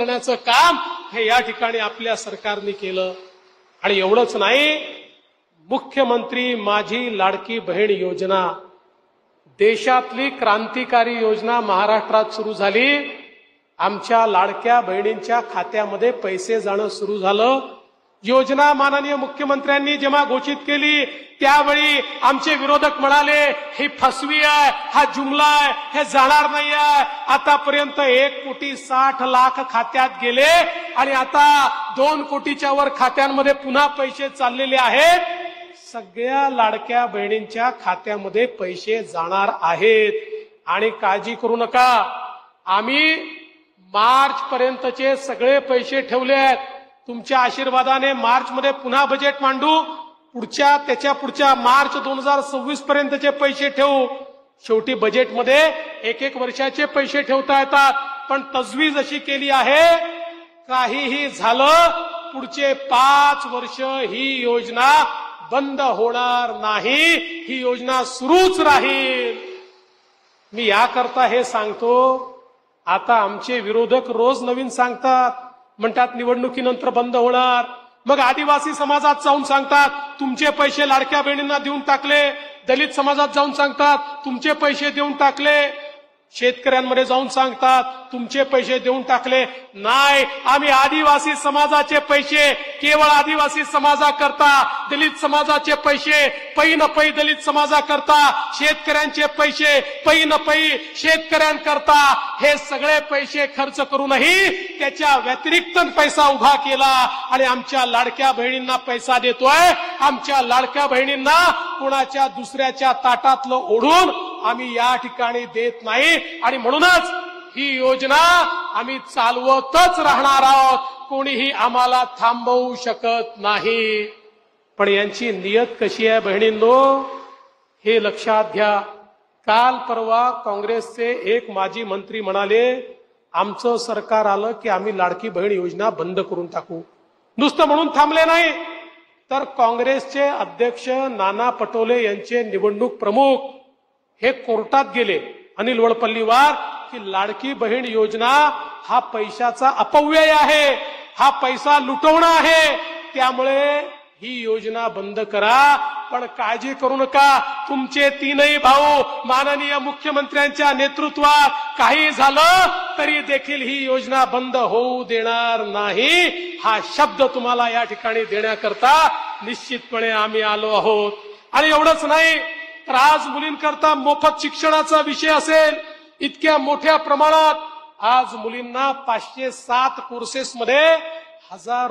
करण्याचं काम हे या ठिकाणी आपल्या सरकारने केलं। आणि एवढंच नाही, मुख्यमंत्री माझी लाडकी बहीण योजना देशातली क्रांतिकारी योजना महाराष्ट्रात सुरू झाली। आमच्या लाडक्या बहिणींच्या खात्यामध्ये पैसे जाणं सुरू झालं। योजना माननीय मुख्यमंत्र्यांनी जेव्हा घोषित केली त्यावेळी आमचे विरोधक म्हणाले ही फसवी आहे, हा जुमला आहे, हे जाणार नाही आहे। आतापर्यंत 1,60,00,000 खात्यात गेले आणि आता 2 कोटीच्या वर खात्यांमध्ये पुन्हा पैसे चाललेले आहेत। सगळ्या लाडक्या बहिणींच्या खात्यामध्ये पैसे जाणार आहेत। आणि काळजी करू नका, आम्ही मार्च पर्यंतचे सगळे पैसे ठेवले आहेत। तुमच्या आशीर्वादाने मार्च मध्ये पुन्हा बजेट मांडू, त्याच्या पुढच्या मार्च 2026 पर्यंतचे पैसे ठेवू। शेवटी बजेटमध्ये 1-1 वर्षाचे पैसे ठेवता येतात, पण तजवीज अशी केली आहे काहीही झालं पुढचे 5 वर्ष ही योजना बंद होणार नाही, ही योजना सुरूच राहील। मी याकरता हे सांगतो, आता आमचे विरोधक रोज नवीन सांगतात, म्हणतात निवडणुकीनंतर बंद होणार। मग आदिवासी समाजात जाऊन सांगतात तुमचे पैसे लाडक्या बहिणींना देऊन टाकले, दलित समाजात जाऊन सांगतात तुमचे पैसे देऊन टाकले, शेतकऱ्यांमध्ये जाऊन सांगतात तुमचे पैसे देऊन टाकले। नाही, आम्ही आदिवासी समाजाचे पैसे केवळ आदिवासी समाजाकरता, दलित समाजाचे पैसे पै न पै दलित समाजाकरता, शेतकऱ्यांचे पैसे पै न पै शेतकऱ्यांकरता, हे सगळे पैसे खर्च करूनही त्याच्या व्यतिरिक्त पैसा उभा केला आणि आमच्या लाडक्या बहिणींना पैसा देतोय। आमच्या लाडक्या बहिणींना कोणाच्या दुसऱ्याच्या ताटातलं ओढून आम्ही या ठिकाणी देत नाही आणि म्हणूनच ही योजना आम्ही चालवतच राहणार आहोत, कोणीही आम्हाला थांबवू शकत नाही। पण यांची नियत कशी आहे बहिणींनो, हे लक्षात घ्या। काल परवा काँग्रेसचे एक माजी मंत्री म्हणाले आमचं सरकार आलं की आम्ही लाडकी बहीण योजना बंद करून टाकू। नुसतं म्हणून थांबले नाही, तर काँग्रेसचे अध्यक्ष नाना पटोले यांचे निवडणूक प्रमुख हे कोर्टात गेले अनिल वडपल्लीवार की लाडकी बहीण योजना हा पैशाचा अपव्यय आहे, हा पैसा लुटवणं आहे, त्यामुळे ही योजना बंद करा। पण काळजी करू नका, तुमचे 3ही भाऊ माननीय मुख्यमंत्र्यांच्या नेतृत्वात काही झालं तरी देखील ही योजना बंद होऊ देणार नाही, हा शब्द तुम्हाला या ठिकाणी देण्याकरता निश्चितपणे आम्ही आलो आहोत। आणि एवढंच नाही, तर आज मुलींकरता मोफत शिक्षणाचा विषय असेल, इतक्या मोठ्या प्रमाणात आज मुलींना 507 कोर्सेसमध्ये 1000